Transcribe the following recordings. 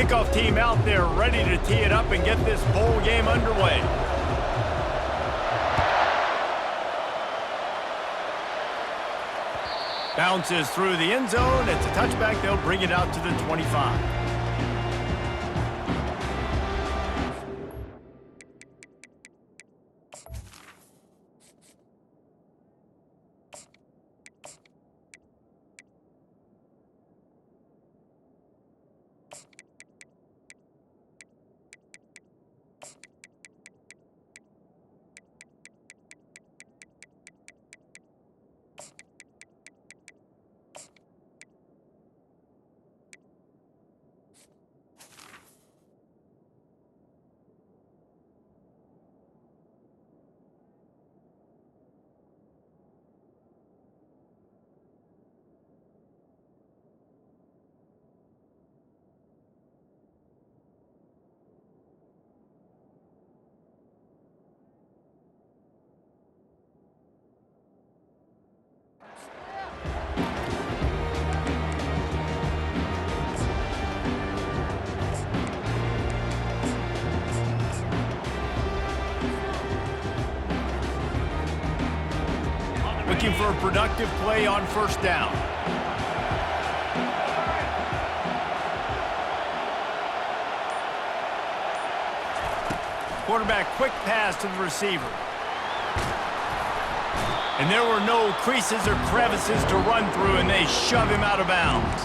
kickoff team out there ready to tee it up and get this bowl game underway. Bounces through the end zone. It's a touchback. They'll bring it out to the 25. Looking for a productive play on first down. Quarterback quick pass to the receiver. And there were no creases or crevices to run through, and they shove him out of bounds.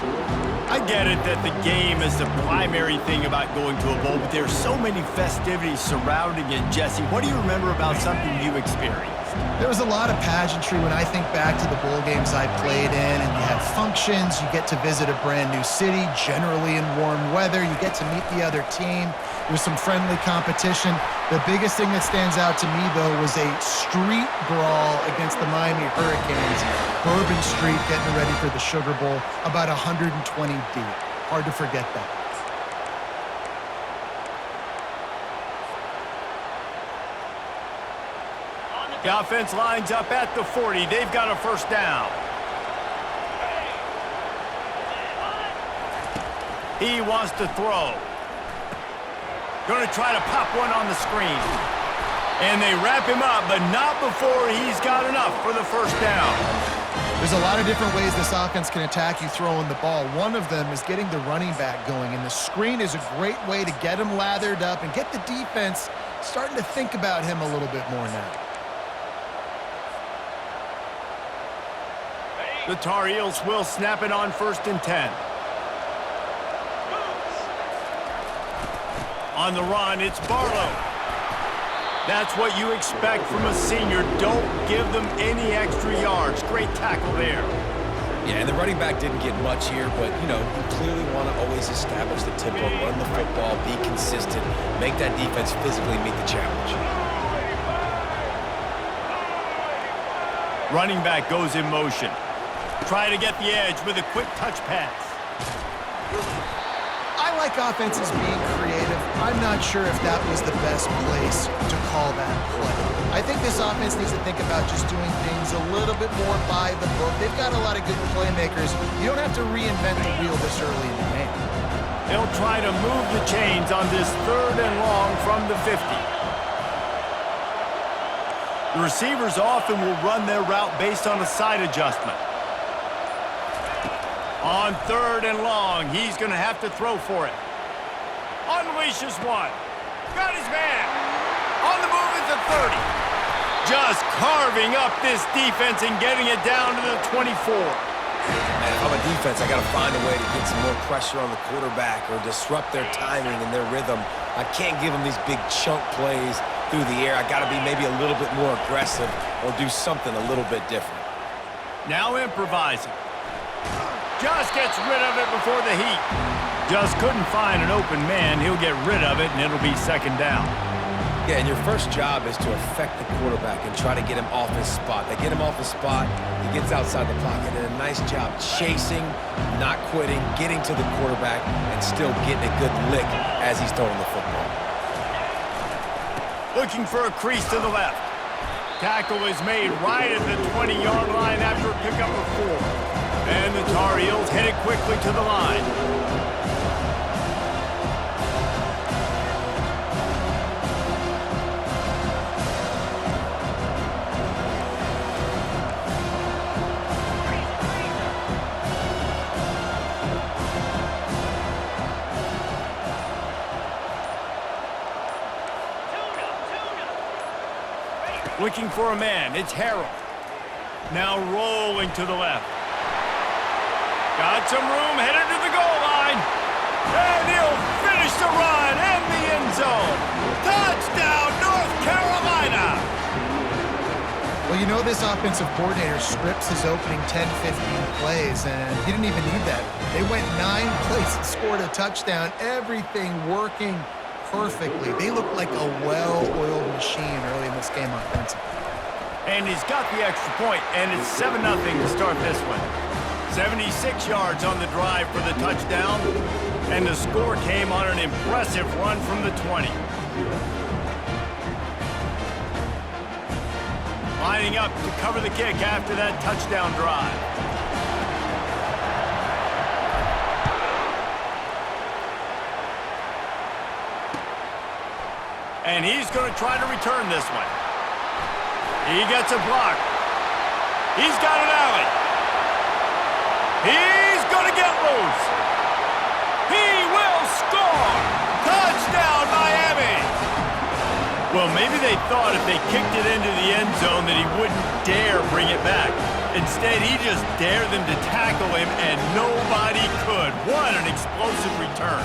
I get it that the game is the primary thing about going to a bowl, but there's so many festivities surrounding it. Jesse, what do you remember about something you experienced? There was a lot of pageantry when I think back to the bowl games I played in, and you had functions, you get to visit a brand new city, generally in warm weather, you get to meet the other team. There's some friendly competition. The biggest thing that stands out to me, though, was a street brawl against the Miami Hurricanes. Bourbon Street getting ready for the Sugar Bowl, about 120 deep. Hard to forget that. The offense lines up at the 40. They've got a first down. He wants to throw. Going to try to pop one on the screen. And they wrap him up, but not before he's got enough for the first down. There's a lot of different ways this offense can attack you throwing the ball. One of them is getting the running back going, and the screen is a great way to get him lathered up and get the defense starting to think about him a little bit more now. The Tar Heels will snap it on 1st and 10. On the run, it's Barlow. That's what you expect from a senior. Don't give them any extra yards. Great tackle there. Yeah, and the running back didn't get much here, but, you know, you clearly want to always establish the tempo, run the football, be consistent, make that defense physically meet the challenge. Running back goes in motion. Try to get the edge with a quick touch pass. I like offenses being creative. I'm not sure if that was the best place to call that play. I think this offense needs to think about just doing things a little bit more by the book. They've got a lot of good playmakers. You don't have to reinvent the wheel this early in the game. They'll try to move the chains on this 3rd and long from the 50. The receivers often will run their route based on a side adjustment. On 3rd and long, he's going to have to throw for it. Unleashes one. Got his man. On the move at the 30. Just carving up this defense and getting it down to the 24. And if I'm a defense, I got to find a way to get some more pressure on the quarterback or disrupt their timing and their rhythm. I can't give them these big chunk plays through the air. I got to be maybe a little bit more aggressive or do something a little bit different. Now improvising. Just gets rid of it before the heat. Just couldn't find an open man. He'll get rid of it, and it'll be 2nd down. Yeah, and your first job is to affect the quarterback and try to get him off his spot. They get him off his spot, he gets outside the pocket, and a nice job chasing, not quitting, getting to the quarterback, and still getting a good lick as he's throwing the football. Looking for a crease to the left. Tackle is made right at the 20-yard line after a pickup of 4. And the Tar Heels headed quickly to the line. Looking for a man, it's Harrell. Now rolling to the left. Got some room, headed to the goal line. And he'll finish the run in the end zone. Touchdown, North Carolina! Well, you know this offensive coordinator scripts his opening 10, 15 plays, and he didn't even need that. They went 9 plays and scored a touchdown, everything working perfectly. They look like a well-oiled machine early in this game offensively. And he's got the extra point, and it's 7-0 to start this one. 76 yards on the drive for the touchdown, and the score came on an impressive run from the 20. Lining up to cover the kick after that touchdown drive. And he's going to try to return this one. He gets a block. He's got an alley. He's going to get loose. He will score. Touchdown, Miami. Well, maybe they thought if they kicked it into the end zone that he wouldn't dare bring it back. Instead, he just dared them to tackle him, and nobody could. What an explosive return.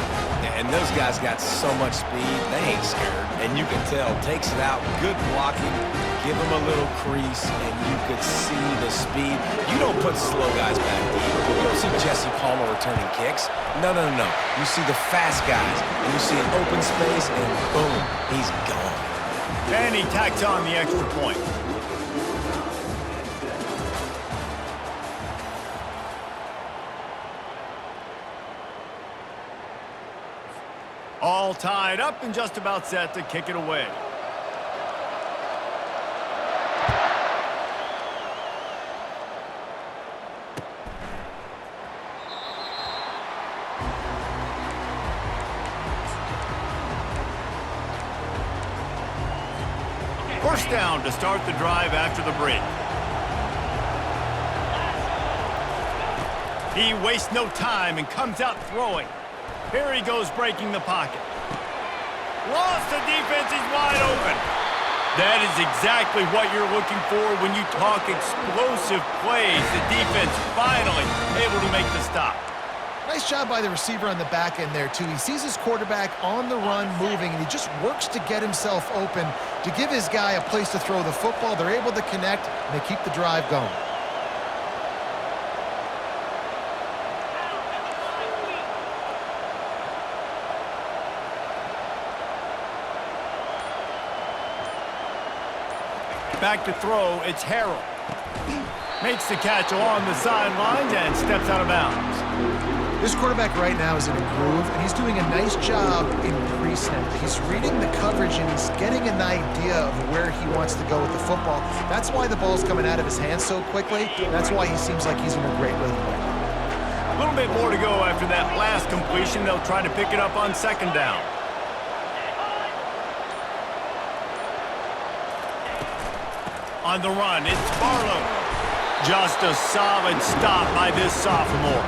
And those guys got so much speed, they ain't scared. And you can tell, takes it out, good blocking, give them a little crease, and you could see the speed. You don't put slow guys back deep. You don't see Jesse Palmer returning kicks. No. You see the fast guys, and you see an open space, and boom, he's gone. And he tacks on the extra point. All tied up and just about set to kick it away. First down to start the drive after the break. He wastes no time and comes out throwing. Here he goes breaking the pocket. Lost the defense, he's wide open. That is exactly what you're looking for when you talk explosive plays. The defense finally able to make the stop. Nice job by the receiver on the back end there, too. He sees his quarterback on the run moving, and he just works to get himself open to give his guy a place to throw the football. They're able to connect, and they keep the drive going. Back to throw, it's Harrell. Makes the catch along the sidelines and steps out of bounds. This quarterback right now is in a groove, and he's doing a nice job in pre-snap. He's reading the coverage, and he's getting an idea of where he wants to go with the football. That's why the ball's coming out of his hands so quickly. That's why he seems like he's in a great rhythm right now. A little bit more to go after that last completion. They'll try to pick it up on second down. On the run, it's Barlow. Just a solid stop by this sophomore.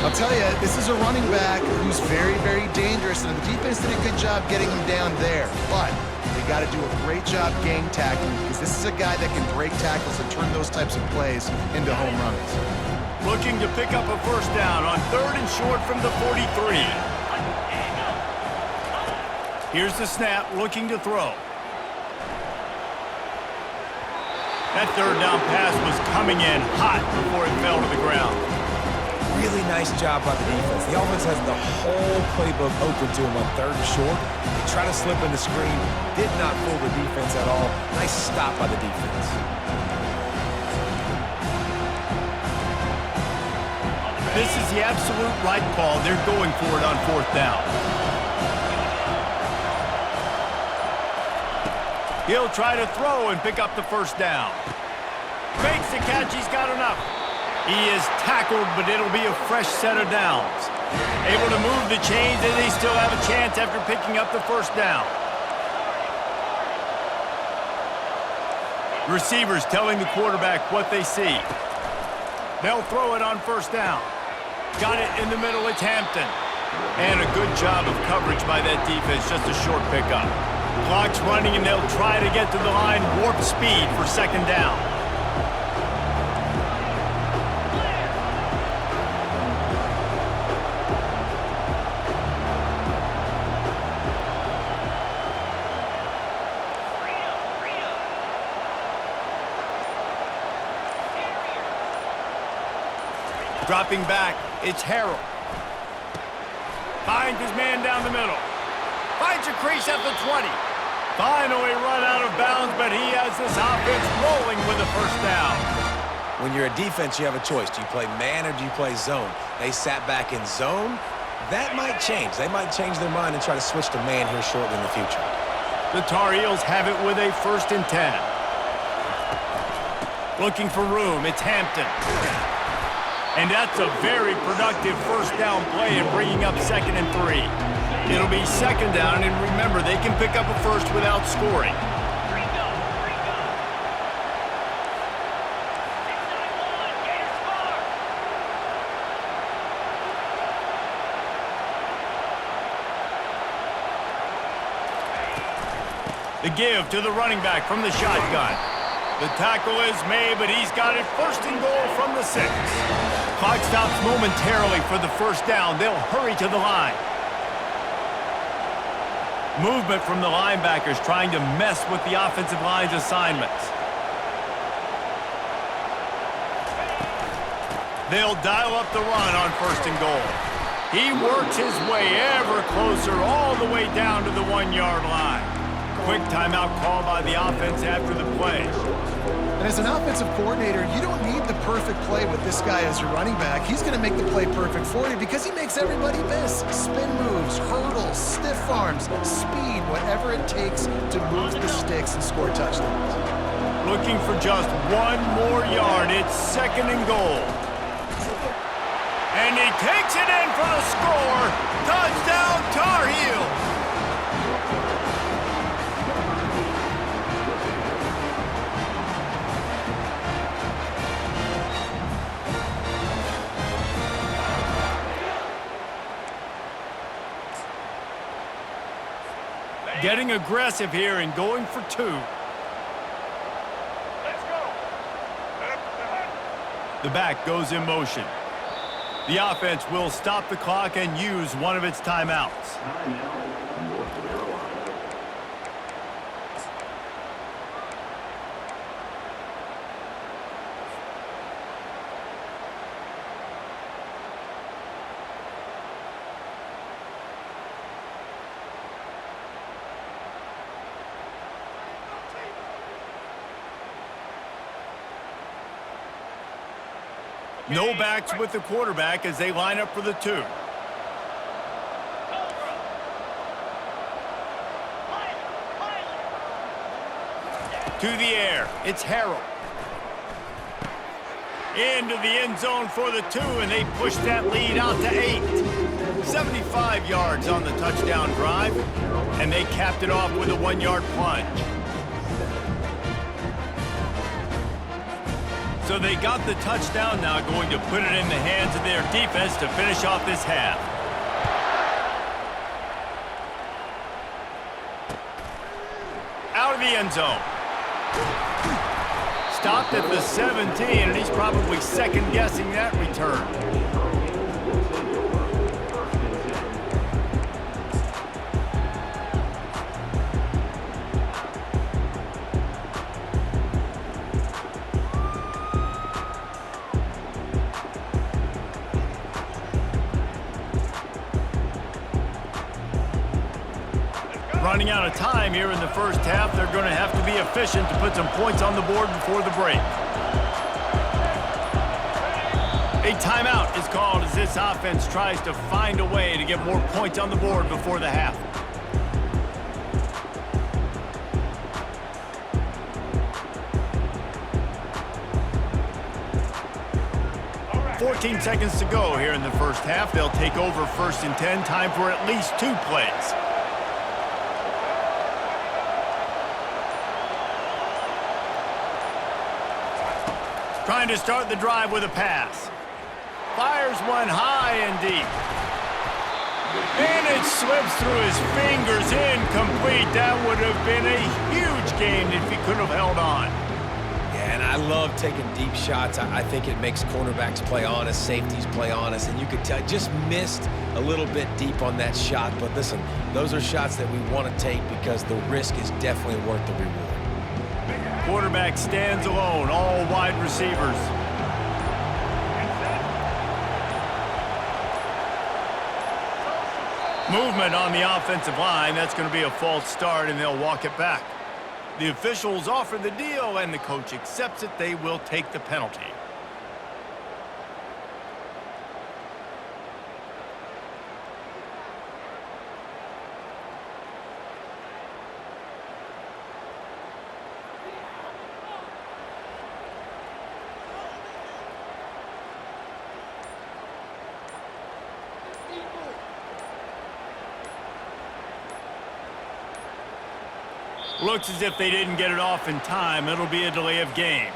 I'll tell you, this is a running back who's very, very dangerous, and the defense did a good job getting him down there. But they got to do a great job gang tackling, because this is a guy that can break tackles and turn those types of plays into home runs. Looking to pick up a first down on 3rd and short from the 43. Here's the snap, looking to throw. That 3rd down pass was coming in hot before it fell to the ground. Really nice job by the defense. The offense has the whole playbook open to him on 3rd and short. They try to slip in the screen. Did not fool the defense at all. Nice stop by the defense. This is the absolute right call. They're going for it on 4th down. He'll try to throw and pick up the first down. Makes the catch, he's got enough. He is tackled, but it'll be a fresh set of downs. Able to move the chains, and they still have a chance after picking up the first down. Receivers telling the quarterback what they see. They'll throw it on 1st down. Got it in the middle, it's Hampton. And a good job of coverage by that defense, just a short pickup. Clock's running, and they'll try to get to the line warp speed for second down. Dropping back, it's Harrell. Finds his man down the middle. Finds a crease at the 20. Finally run out of bounds, but he has this offense rolling with a first down. When you're a defense, you have a choice. Do you play man or do you play zone? They sat back in zone. That might change. They might change their mind and try to switch to man here shortly in the future. The Tar Heels have it with a 1st and 10. Looking for room, it's Hampton. And that's a very productive first down play in bringing up 2nd and 3. It'll be 2nd down, and remember, they can pick up a first without scoring. The give to the running back from the shotgun. The tackle is made, but he's got it 1st and goal from the 6. Clock stops momentarily for the first down. They'll hurry to the line. Movement from the linebackers trying to mess with the offensive line's assignments. They'll dial up the run on 1st and goal. He works his way ever closer all the way down to the 1-yard line. Quick timeout call by the offense after the play. And as an offensive coordinator, you don't need the perfect play with this guy as your running back. He's going to make the play perfect for you because he makes everybody miss. Spin moves, hurdles, stiff arms, speed, whatever it takes to move the sticks and score touchdowns. Looking for just 1 more yard. It's 2nd and goal. And he takes it in for the score. Touchdown, Tar Heels. Getting aggressive here and going for 2. Let's go. The back goes in motion. The offense will stop the clock and use one of its timeouts. No backs with the quarterback as they line up for the 2. To the air, it's Harrell. Into the end zone for the 2, and they push that lead out to 8. 75 yards on the touchdown drive, and they capped it off with a 1-yard plunge. So they got the touchdown, now going to put it in the hands of their defense to finish off this half. Out of the end zone. Stopped at the 17, and he's probably second-guessing that return. Running out of time here in the first half. They're going to have to be efficient to put some points on the board before the break. A timeout is called as this offense tries to find a way to get more points on the board before the half. Right. 14 seconds to go here in the first half. They'll take over 1st and 10. Time for at least 2 plays. Trying to start the drive with a pass. Fires one high and deep. And it slips through his fingers, incomplete. That would have been a huge gain if he could have held on. Yeah, and I love taking deep shots. I think it makes cornerbacks play honest, safeties play honest, and you could tell just missed a little bit deep on that shot. But listen, those are shots that we want to take because the risk is definitely worth the reward. Quarterback stands alone, all wide receivers. Movement on the offensive line. That's going to be a false start, and they'll walk it back. The officials offer the deal, and the coach accepts it. They will take the penalty. Looks as if they didn't get it off in time. It'll be a delay of game.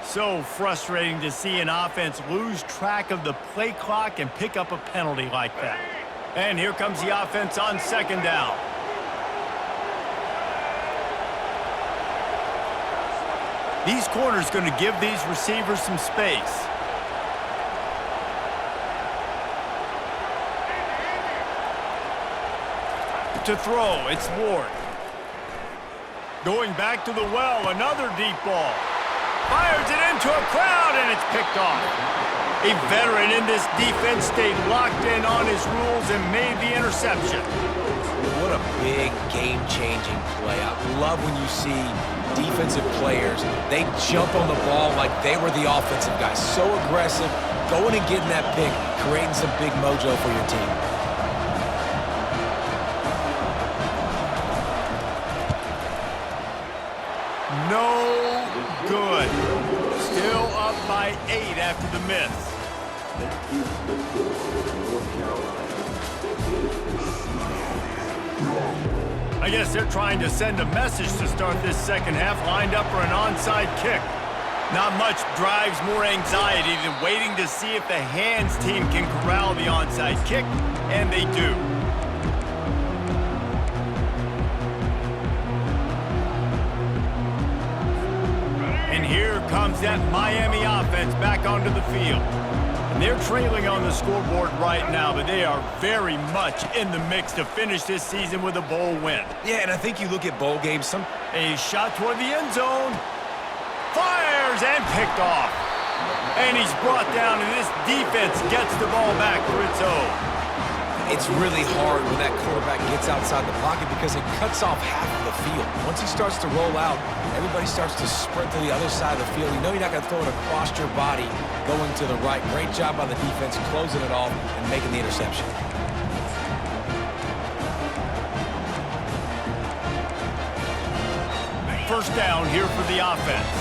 So frustrating to see an offense lose track of the play clock and pick up a penalty like that. And here comes the offense on second down. These corners going to give these receivers some space. To throw, it's Ward. Going back to the well, another deep ball. Fires it into a crowd, and it's picked off. A veteran in this defense stayed locked in on his rules and made the interception. What a big game-changing play. I love when you see defensive players, they jump on the ball like they were the offensive guys. So aggressive, going and getting that pick, creating some big mojo for your team. No good. Still up by 8 after the miss. I guess they're trying to send a message to start this second half, lined up for an onside kick. Not much drives more anxiety than waiting to see if the hands team can corral the onside kick, and they do. Here comes that Miami offense back onto the field. And they're trailing on the scoreboard right now, but they are very much in the mix to finish this season with a bowl win. Yeah, and I think you look at bowl games, A shot toward the end zone. Fires and picked off. And he's brought down, and this defense gets the ball back for its own. It's really hard when that quarterback gets outside the pocket because it cuts off half of the field. Once he starts to roll out, everybody starts to sprint to the other side of the field. You know you're not going to throw it across your body going to the right. Great job by the defense closing it off and making the interception. First down here for the offense.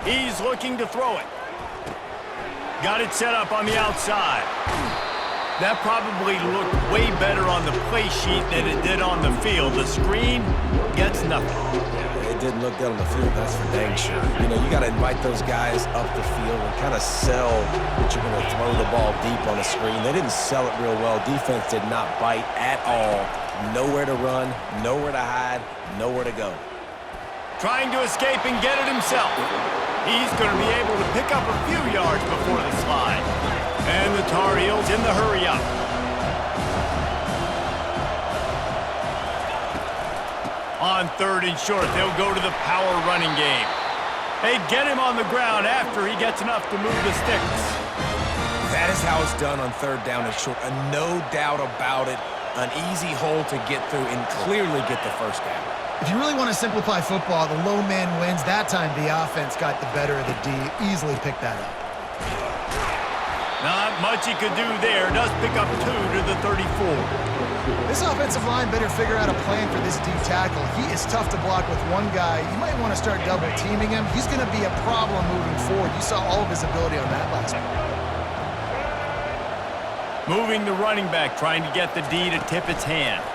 He's looking to throw it. Got it set up on the outside. That probably looked way better on the play sheet than it did on the field. The screen gets nothing. Yeah, it didn't look good on the field, that's for dang sure. You know, you got to invite those guys up the field and kind of sell that you're going to throw the ball deep on the screen. They didn't sell it real well. Defense did not bite at all. Nowhere to run, nowhere to hide, nowhere to go. Trying to escape and get it himself. He's going to be able to pick up a few yards before the slide. And the Tar Heels in the hurry-up. On third and short, they'll go to the power running game. They get him on the ground after he gets enough to move the sticks. That is how it's done on third down and short. No doubt about it. An easy hole to get through and clearly get the first down. If you really want to simplify football, the low man wins. That time the offense got the better of the D. Easily picked that up. Not much he could do there. Does pick up 2 to the 34. This offensive line better figure out a plan for this D tackle. He is tough to block with one guy. You might want to start double teaming him. He's going to be a problem moving forward. You saw all of his ability on that last one. Moving the running back, trying to get the D to tip its hand.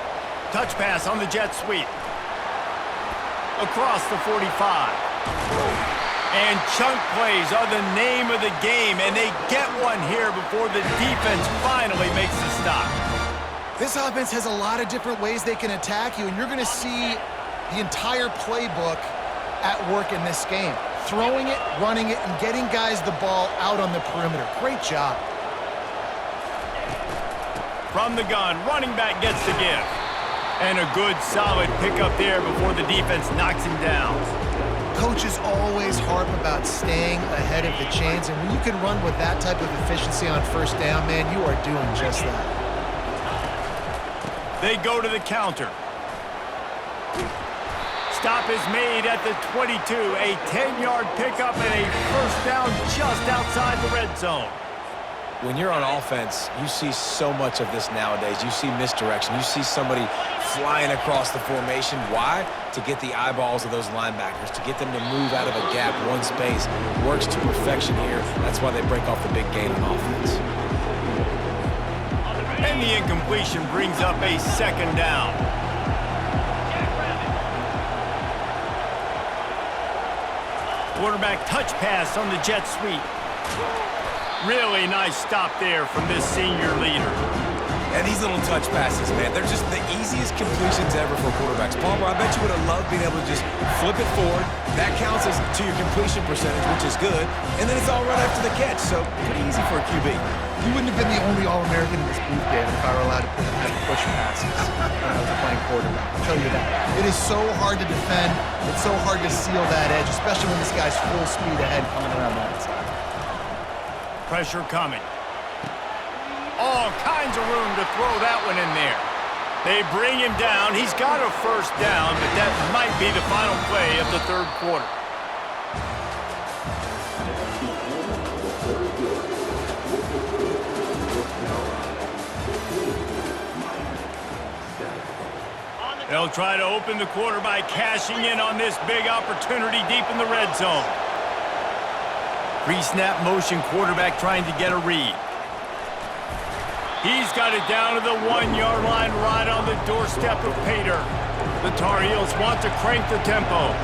Touch pass on the jet sweep. Across the 45. And chunk plays are the name of the game, and they get one here before the defense finally makes the stop. This offense has a lot of different ways they can attack you, and you're going to see the entire playbook at work in this game. Throwing it, running it, and getting guys the ball out on the perimeter. Great job. From the gun, running back gets the give. And a good, solid pickup there before the defense knocks him down. Coaches always harp about staying ahead of the chains, and when you can run with that type of efficiency on first down, man, you are doing just that. They go to the counter. Stop is made at the 22. A 10-yard pickup and a first down just outside the red zone. When you're on offense, you see so much of this nowadays. You see misdirection. You see somebody flying across the formation. Why? To get the eyeballs of those linebackers, to get them to move out of a gap one space. Works to perfection here. That's why they break off the big gain on offense. And the incompletion brings up a second down. Quarterback touch pass on the jet sweep. Really nice stop there from this senior leader. And these little touch passes, man, they're just the easiest completions ever for quarterbacks. Palmer, I bet you would have loved being able to just flip it forward. That counts as to your completion percentage, which is good. And then it's all right after the catch, so pretty easy for a QB. You wouldn't have been the only All-American in this booth, David, if I were allowed to push passes when I was playing quarterback. I'll tell you that. It is so hard to defend. It's so hard to seal that edge, especially when this guy's full speed ahead coming around that side. Pressure coming. All kinds of room to throw that one in there. They bring him down. He's got a first down, but that might be the final play of the third quarter. They'll try to open the quarter by cashing in on this big opportunity deep in the red zone. Pre-snap motion quarterback trying to get a read. He's got it down to the 1-yard line right on the doorstep of Pater. The Tar Heels want to crank the tempo.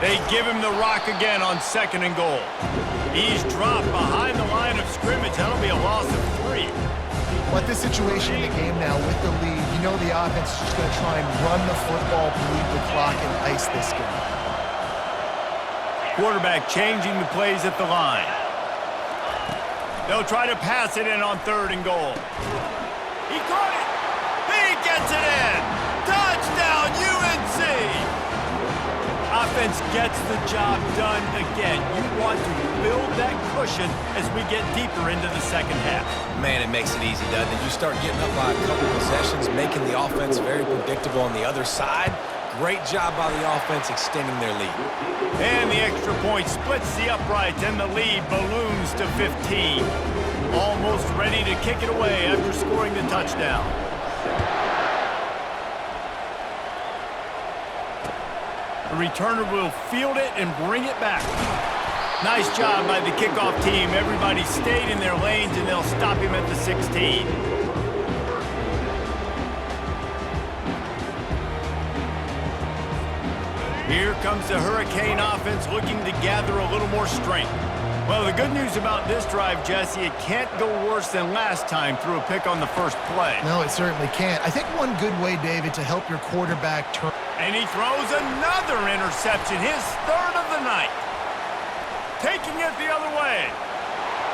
They give him the rock again on 2nd and goal. He's dropped behind the line of scrimmage. That'll be a loss of 3. But this situation in the game now with the lead, you know the offense is just going to try and run the football, bleed the clock, and ice this game. Quarterback changing the plays at the line. They'll try to pass it in on 3rd and goal. He caught it. He gets it in. Touchdown, UNC. Offense gets the job done again. You want to build that cushion as we get deeper into the second half. Man, it makes it easy, doesn't it? You start getting up by a couple possessions, making the offense very predictable on the other side. Great job by the offense extending their lead. And the extra point splits the uprights, and the lead balloons to 15. Almost ready to kick it away after scoring the touchdown. The returner will field it and bring it back. Nice job by the kickoff team. Everybody stayed in their lanes, and they'll stop him at the 16. Here comes the Hurricane offense looking to gather a little more strength. Well, the good news about this drive, Jesse, it can't go worse than last time through a pick on the first play. No, it certainly can't. I think one good way, David, to help your quarterback turn. And he throws another interception, his 3rd of the night. Taking it the other way.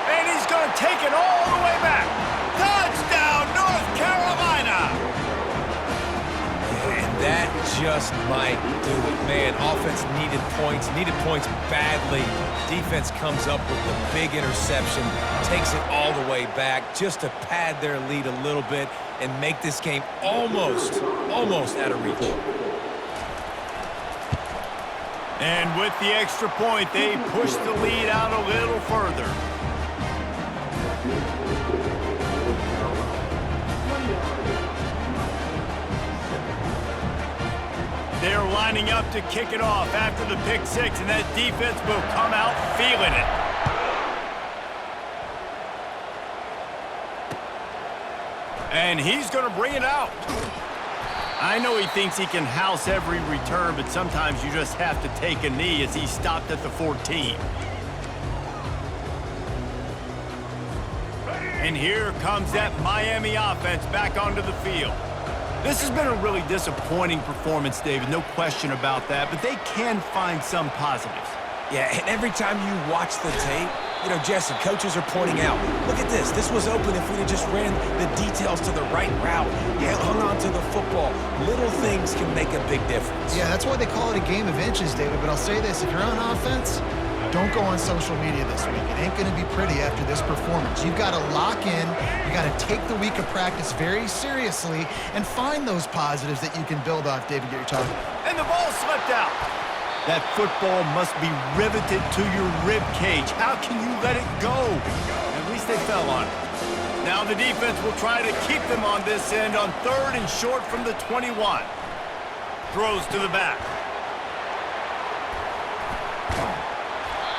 And he's going to take it all the way back. Touchdown, North Carolina! And that just might do it. Man, offense needed points badly. Defense comes up with the big interception, takes it all the way back just to pad their lead a little bit and make this game almost out of reach. And with the extra point, they push the lead out a little further. They're lining up to kick it off after the pick six, and that defense will come out feeling it. And he's going to bring it out. I know he thinks he can house every return, but sometimes you just have to take a knee as he stopped at the 14. And here comes that Miami offense back onto the field. This has been a really disappointing performance, David, no question about that, but they can find some positives. Yeah, and every time you watch the tape, you know, Jesse, coaches are pointing out, look at this. This was open if we had just ran the details to the right route, hung on to the football. Little things can make a big difference. Yeah, that's why they call it a game of inches, David. But I'll say this, if you're on offense, don't go on social media this week. It ain't going to be pretty after this performance. You've got to lock in. You got to take the week of practice very seriously and find those positives that you can build off, David, get your talking. And the ball slipped out. That football must be riveted to your rib cage. How can you let it go? At least they fell on it. Now the defense will try to keep them on this end on 3rd and short from the 21. Throws to the back.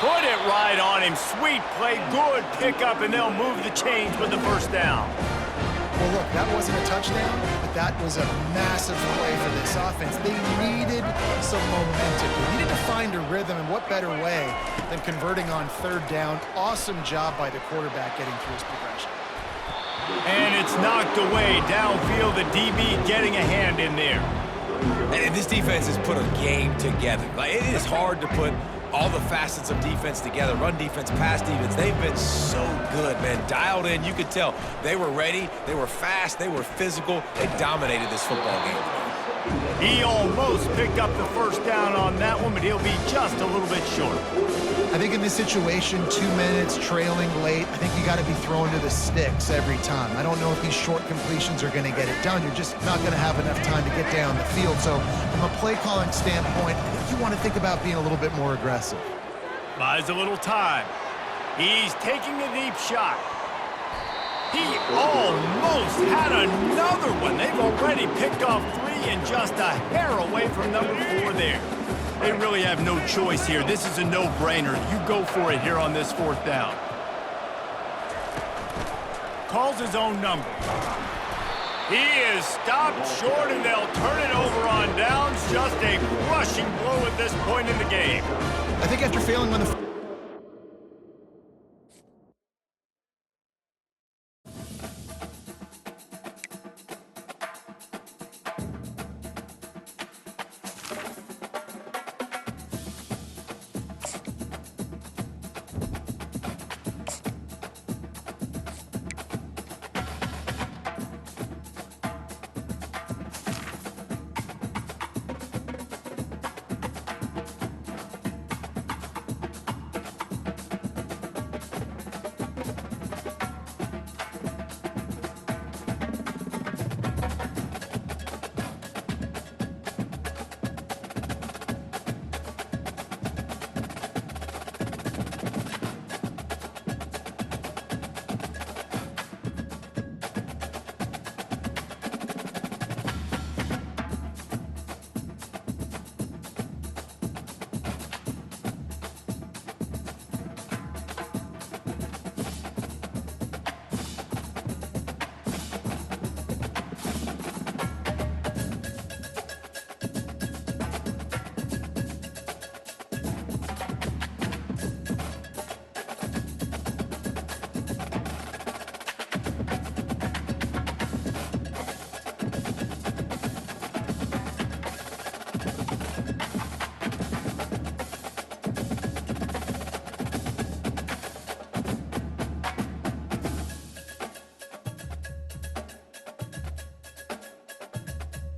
Put it right on him. Sweet play, good pickup, and they'll move the chains with the first down. Well, look, that wasn't a touchdown, but that was a massive play for this offense. They needed some momentum. They needed to find a rhythm, and what better way than converting on 3rd down. Awesome job by the quarterback getting through his progression. And it's knocked away downfield. The DB getting a hand in there. And this defense has put a game together. Like, it is hard to put all the facets of defense together. Run defense, pass defense. They've been so good, man. Dialed in. You could tell they were ready. They were fast. They were physical. They dominated this football game. He almost picked up the first down on that one, but he'll be just a little bit short. I think in this situation, 2 minutes, trailing late, I think you got to be throwing to the sticks every time. I don't know if these short completions are going to get it done. You're just not going to have enough time to get down the field. So from a play calling standpoint, I think you want to think about being a little bit more aggressive. Buys a little time. He's taking a deep shot. He almost had another one. They've already picked off 3 and just a hair away from number 4 there. They really have no choice here. This is a no-brainer. You go for it here on this 4th down. Calls his own number. He is stopped short, and they'll turn it over on downs. Just a crushing blow at this point in the game. I think after failing on the